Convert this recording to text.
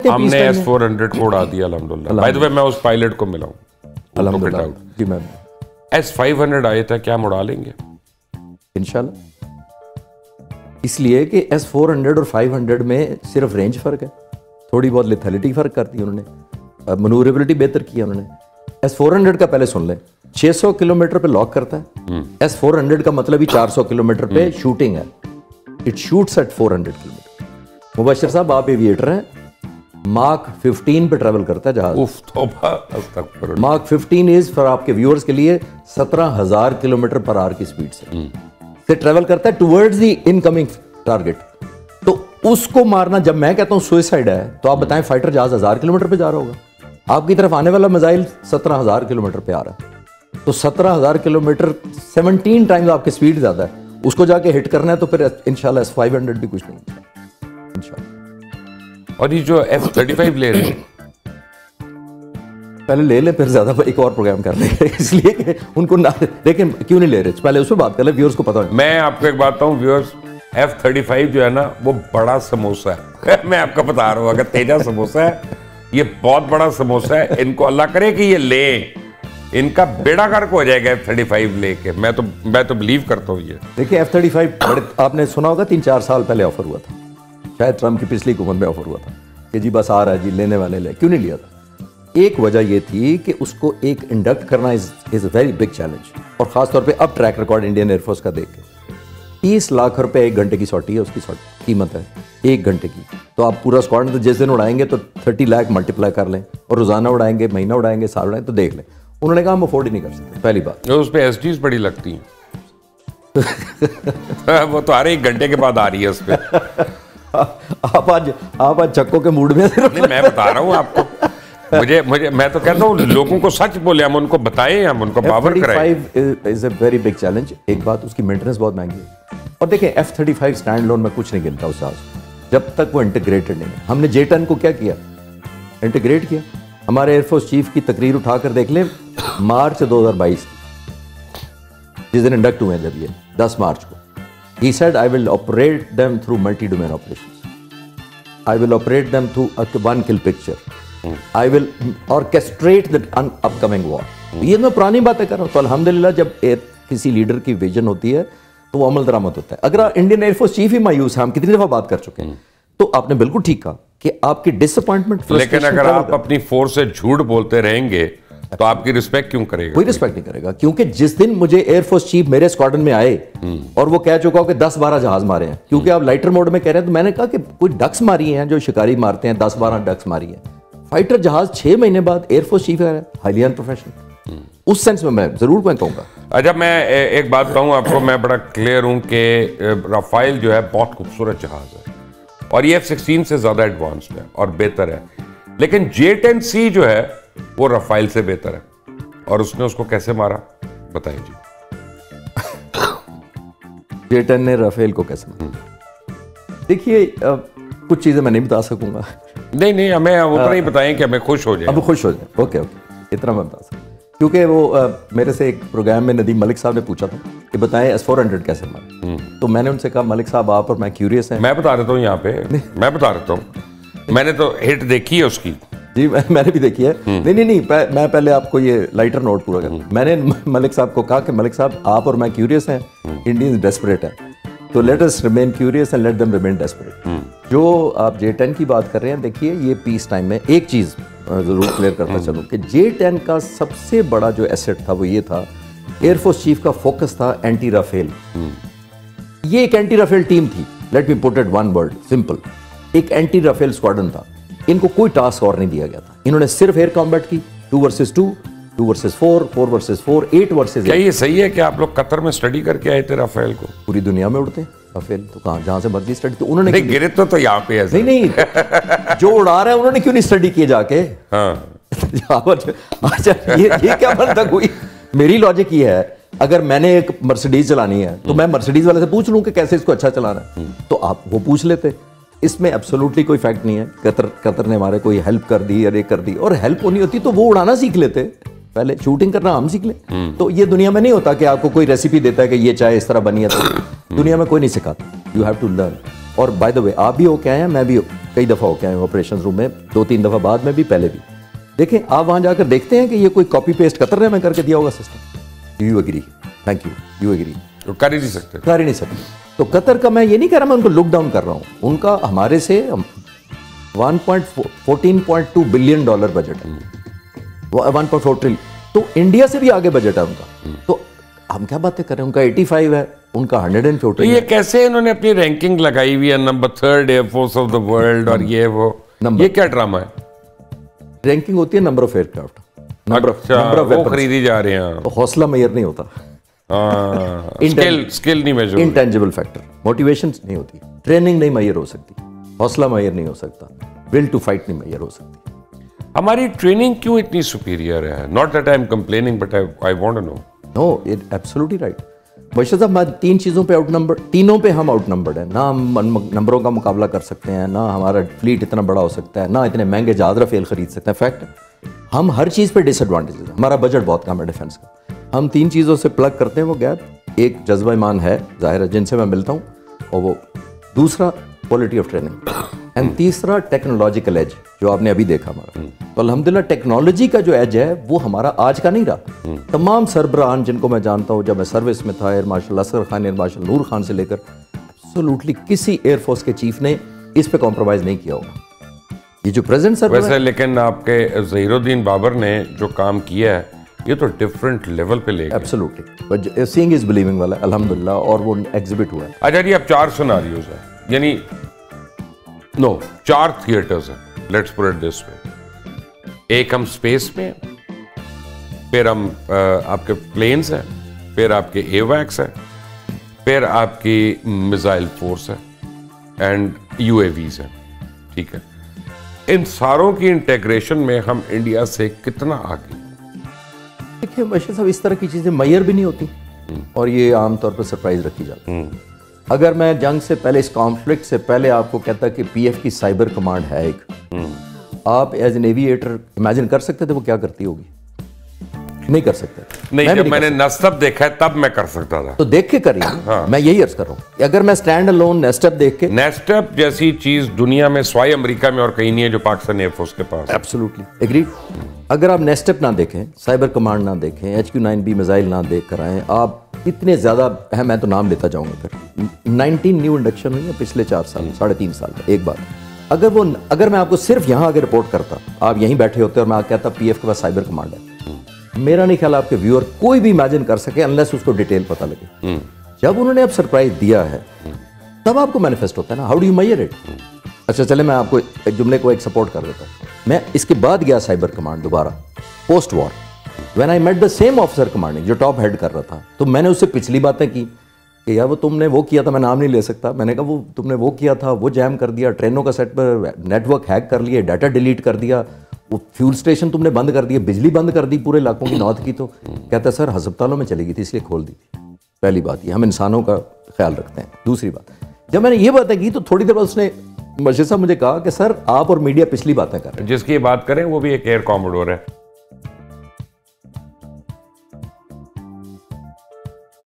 हमने S400 को उड़ा दिया अल्हम्दुलिल्लाह। बाय द वे मैं उस पायलट को मिला हूँ अल्हम्दुलिल्लाह जी। मैम S500 आए था, क्या हम उड़ा लेंगे इंशाल्लाह। इसलिए कि S400 और 500 में सिर्फ रेंज फर्क है, थोड़ी बहुत लिथैलिटी फर्क करती है उन्होंने, मनूवरेबिलिटी बेहतर की है उन्होंने। S400 का पहले सुन लें, 600 किलोमीटर पे लॉक करता है। S400 का मतलब ही 400 किलोमीटर पे शूटिंग है। It shoots at 400 kilometre. Mubashar साहब आप एविएटर हैं, मार्क 15 पे ट्रैवल करता है जहाज। मार्क 15 इज फॉर आपके व्यूअर्स के लिए 17,000 किलोमीटर पर आवर की स्पीड से ट्रैवल करता है टुवर्ड्स द इनकमिंग टारगेट। तो उसको मारना, जब मैं कहता हूं सुसाइड है, तो आप बताएं फाइटर जहाज 1000 किलोमीटर पे जा रहा होगा, आपकी तरफ आने वाला मिसाइल 17,000 किलोमीटर पे आ रहा है। तो 17,000 किलोमीटर 17 टाइम्स आपकी स्पीड ज्यादा है, उसको जाके हिट करना है। तो फिर इंशाल्लाह S500 भी कुछ नहीं इंशाल्लाह। और ये जो F-35 ले रहे हैं, पहले ले ले, फिर ज्यादा एक और प्रोग्राम कर लेंगे, इसलिए कि उनको ना, लेकिन क्यों नहीं ले रहे, पहले उस पर बात कर ले, व्यूअर्स को पता है। मैं आपको एक बात बताऊं व्यूअर्स, F-35 जो है ना वो बड़ा समोसा है। मैं आपको बता रहा हूँ, अगर तेजा समोसा है, ये बहुत बड़ा समोसा है। इनको अल्लाह करे कि ये ले, इनका बेड़ा गर्क हो जाएगा F-35 लेके। मैं तो बिलीव करता हूँ ये। देखिए F-35 बड़े, आपने सुना होगा 3-4 साल पहले ऑफर हुआ था, शायद ट्रम्प की पिछली हुकूमत में ऑफर हुआ था कि जी बस आ रहा है जी, लेने वाले ले। क्यों नहीं लिया था? एक वजह ये थी कि उसको एक इंडक्ट करना is a very big challenge, और खासतौर पे अब ट्रैक रिकॉर्ड इंडियन एयरफोर्स का देख के 30 लाख रुपए 1 घंटे की सॉटी है, उसकी कीमत है 1 घंटे की। तो आप पूरा स्क्वाड तो जिस दिन उड़ाएंगे तो 30 लाख मल्टीप्लाई कर लें, और रोजाना उड़ाएंगे, महीना उड़ाएंगे, साल उड़ाएंगे, तो देख लें। उन्होंने कहा हम अफोर्ड ही नहीं कर सकते। पहली बात उस पर SDs बड़ी लगती हैं। वो तो हर 1 घंटे के बाद आ रही है उस पर। आप आज चक्कों के मूड में। मैं बता रहा हूँ आपको, मुझे मैं तो कहता हूँ लोगों को सच बोले, हम उनको बताएं, हम उनको पावर कराएं। F-35 is a very big challenge. एक बात, उसकी मेंटेनेंस बहुत महंगी है। और देखें F-35 स्टैंड लोन में कुछ नहीं गिनता उस जहाज, जब तक वो इंटीग्रेटेड नहीं है। हमने J-10 को क्या किया, इंटीग्रेट किया। हमारे एयरफोर्स चीफ की तकरीर उठाकर देख लें, मार्च 2022 जिस दिन इंडक्ट हुए हैं, जब ये 10 मार्च को, he said I will operate them through multi-domain operations. I will operate them through a one kill picture. I will orchestrate the upcoming war. ये मैं पुरानी बातें कर रहा हूँ। तो अल्हम्दुलिल्लाह जब किसी लीडर की विजन होती है तो वो अमल दरामद होता है। अगर इंडियन एयरफोर्स चीफ ही मायूस है, हम कितनी दफा बात कर चुके हैं, तो आपने बिल्कुल ठीक कहा कि आपकी डिसअपॉइंटमेंट। लेकिन अगर आप अपनी फोर्स से झूठ बोलते रहेंगे तो आपकी रिस्पेक्ट क्यों करेगा? कोई रिस्पेक्ट नहीं करेगा, क्योंकि जिस दिन मुझे एयरफोर्स चीफ मेरे स्क्वाड्रन में आए और वो कह चुका हो कि 10-12 जहाज मारे हैं, क्योंकि आप लाइटर मोड में कह रहे हैं, तो मैंने कहा कि कोई डक्स मारी हैं जो शिकारी मारते हैं, 10-12 डक्स मारी है। फाइटर जहाज 6 महीने बाद एयरफोर्स चीफ है, हाईली अनप्रोफेशनल। उस सेंस में मैं जरूर मैं कहूंगा। अच्छा, मैं एक बात कहूँ आपको, मैं बड़ा क्लियर हूँ कि राफेल जो है बहुत खूबसूरत जहाज है, और ये F-16 से ज्यादा एडवांस्ड है और बेहतर है। लेकिन J-10C जो है वो राफेल से बेहतर है, और उसने उसको कैसे मारा बताइए जी। J-10 ने राफेल को कैसे मारा? देखिए कुछ चीजें मैं नहीं बता सकूंगा। नहीं, हमें उतना ही बताएं कि हमें खुश हो जाए। अब खुश हो जाए, ओके, इतना मैं बता सकता, क्योंकि वो मेरे से एक प्रोग्राम में नदीम मलिक साहब ने पूछा था कि बताएं S-400 कैसे मारा। तो मैंने उनसे कहा मलिक साहब आप और मैं क्यूरियस हैं। मैं बता देता हूँ यहाँ पे, मैं बता देता हूँ, मैंने तो हिट देखी है उसकी जी, मैंने भी देखी है। नहीं, मैं पहले आपको ये लाइटर नोट पूरा कर। मैंने मलिक साहब को कहा कि मलिक साहब आप और मैं क्यूरियस हैं, इंडियंस डेस्परेट है, तो let us remain curious and let them remain desperate. जो आप J-10 की बात कर रहे हैं, देखिए ये पीस टाइम में एक चीज जरूर क्लियर करता चलूं कि J-10 का सबसे बड़ा जो एसेट था वो ये था, एयरफोर्स चीफ का फोकस था एंटी राफेल। ये एक एंटी राफेल टीम थी, let me put it one word simple, एक एंटी राफेल स्क्वाड्रन था। इनको कोई टास्क और नहीं दिया गया था, इन्होंने सिर्फ एयर कॉम्बैट की, 2 वर्सेस 2, 2 वर्सेस 4, 4 वर्सेस 4, 8 वर्सेस 8। क्या ये सही है कि आप लोग कतर में स्टडी करके आए थे राफेल को? पूरी दुनिया में उड़ते हैं राफेल, तो कहाँ जहां से मर्जी स्टडी। तो उन्होंने नहीं गिरे तो यहाँ पे ऐसे नहीं जो उड़ा रहा है उन्होंने क्यों नहीं स्टडी किए जाके? हाँ। अच्छा ये क्या बंदक हुई? मेरी लॉजिक ये है, अगर मैंने एक मर्सिडीज चलानी है तो मैं मर्सिडीज वाले से पूछ लूं कि कैसे इसको अच्छा चलाना है, तो आप वो पूछ लेते। इसमें एब्सोल्युटली कोई फैक्ट नहीं है। कतर ने हमारे कोई हेल्प कर दी या ये कर दी, और हेल्प होनी होती तो वो उड़ाना सीख लेते, पहले शूटिंग करना हम सीख लें। तो ये दुनिया में नहीं होता कि आपको कोई रेसिपी देता है कि ये चाय इस तरह बनी है, तो दुनिया में कोई नहीं सिखाता। You have to learn. और बाय द वे आप भी होके आए हैं, मैं भी कई दफ़ा होके आए हूँ ऑपरेशन रूम में, 2-3 दफ़ा बाद में भी, पहले भी। देखें आप वहाँ जाकर देखते हैं कि ये कोई कॉपी पेस्ट कतर में करके दिया होगा system. You agree? Thank you agree? तो कर ही नहीं सकते, कर ही नहीं सकते। तो कतर का मैं ये नहीं कह रहा, मैं उनको लुक डाउन कर रहा हूँ, उनका हमारे से 14.2 बिलियन डॉलर बजट है, 1.4 ट्रिलियन, तो इंडिया से भी आगे बजट है उनका। तो हम क्या बातें कर रहे हैं, उनका 85 है, उनका 114। तो ये कैसे इन्होंने अपनी रैंकिंग लगाई हुई है, number 3rd air force of the world, और ये वो ये क्या ड्रामा है? रैंकिंग होती है नंबर ऑफ एयरक्राफ्ट, अच्छा, वो खरीदी जा रहे हैं। तो हौसला मेजर नहीं होता, स्किल नहीं मेजर, इंटेंजिबल फैक्टर, मोटिवेशन नहीं होती, ट्रेनिंग नहीं मेजर हो सकती, हौसला मेजर नहीं हो सकता, विल टू फाइट नहीं मेजर हो सकती। हमारी ट्रेनिंग क्यों इतनी सुपीरियर है? Not that I am complaining, but I want to know. No, it absolutely right. Bashir साहब, मैं 3 चीज़ों पे आउटनंबर, तीनों पे हम आउटनंबर्ड हैं। ना हम नंबरों का मुकाबला कर सकते हैं, ना हमारा फ्लीट इतना बड़ा हो सकता है, ना इतने महंगे जहाज राफेल खरीद सकते हैं। फैक्ट, हम हर चीज़ पे डिसएडवांटेजेस है। हमारा बजट बहुत कम है डिफेंस का। हम 3 चीज़ों से प्लग करते हैं वो गैप। एक जज्बा ईमान है, जाहिर है, जिनसे मैं मिलता हूँ, और वो दूसरा क्वालिटी ऑफ ट्रेनिंग, एंड तीसरा टेक्नोलॉजिकल एज, जो आपने अभी देखा हमारा। तो अल्हम्दुलिल्लाह टेक्नोलॉजी का जो एज है वो हमारा आज का नहीं रहा। तमाम सरबराहान जिनको मैं जानता हूँ, जब मैं सर्विस में था, air marshal Asghar Khan, air marshal Nur Khan से लेकर, एब्सोल्युटली किसी एयरफोर्स के चीफ ने इस पे कॉम्प्रोमाइज़ नहीं किया होगा। ये जो प्रेजेंट सर वैसे, लेकिन आपके ज़हीरुद्दीन बाबर ने जो काम किया है, ये तो डिफरेंट लेवल पे ले गए। Absolutely, but seeing is believing वाला अल्हम्दुलिल्लाह, और वो एग्जिबिट हुआ है। अच्छा जी, अब 4 सिनारियोज हैं, यानी 4 थिएटर्स हैं, let's put it this way. एक हम स्पेस में, फिर हम आपके प्लेन्स हैं, फिर आपके एवैक्स हैं, फिर आपकी मिसाइल फोर्स है, एंड यूएवीज हैं। ठीक है, इन सारों की इंटेग्रेशन में हम इंडिया से कितना आगे? देखिए बशीर साहब, इस तरह की चीज़ें मैयर भी नहीं होती, और ये आमतौर पर सरप्राइज रखी जाती है। अगर मैं जंग से पहले, इस कॉन्फ्लिक्ट से पहले आपको कहता कि पीएफ की साइबर कमांड है एक, आप एज एन एविएटर इमेजिन कर सकते थे वो क्या करती होगी? नहीं कर सकते। नहीं, जब मैंने नेस्टअप देखा है तब मैं कर सकता था। तो देख के करिए। हाँ। मैं यही अर्ज कर रहा हूँ, अगर मैं स्टैंड अलोन नेस्टअप देख के, नेस्टअप जैसी चीज दुनिया में स्वाई अमेरिका में और कहीं नहीं है जो पाकिस्तान एयरफोर्स के पास। Absolutely agreed. अगर आप नेस्टअप ना देखें, साइबर कमांड ना देखें, HQ-9B मिसाइल ना देख कर आए, आप इतने ज़्यादा है, मैं तो नाम लेता जाऊंगा। फिर 19 न्यू इंडक्शन हुई है पिछले 4 साल, 3.5 साल में। एक बात, अगर मैं आपको सिर्फ यहाँ आगे रिपोर्ट करता, आप यहीं बैठे होते और मैं कहता पीएफ के पास साइबर कमांड है, मेरा नहीं ख्याल आपके व्यूअर कोई भी इमेजिन कर सके अनलेस उसको डिटेल पता लगे। जब उन्होंने अब सरप्राइज दिया है, तब आपको मैनिफेस्ट होता है ना, how do you measure it? अच्छा चले, मैं आपको एक जुमले को एक सपोर्ट कर देता हूँ। मैं इसके बाद गया साइबर कमांड दोबारा, post war, when I met the same officer commanding जो टॉप हेड कर रहा था, तो मैंने उससे पिछली बातें की कि यार वो तुमने वो किया था, मैं नाम नहीं ले सकता, मैंने कहा वो तुमने वो किया था, वो जैम कर दिया, ट्रेनों का सेट पर नेटवर्क हैक कर लिया, डाटा डिलीट कर दिया, वो फ्यूल स्टेशन तुमने बंद कर दिया, बिजली बंद कर दी पूरे इलाकों की, नॉर्थ की। तो कहता सर अस्पतालों में चली गई थी इसलिए खोल दी थी। पहली बात ये, हम इंसानों का ख्याल रखते हैं। दूसरी बात, जब मैंने ये बातें की तो थोड़ी देर बाद उसने बशीर साहब मुझे कहा कि सर आप और मीडिया पिछली बातें कर रहे हैं। जिसकी बात करें वो भी एक एयर कॉमोडोर है।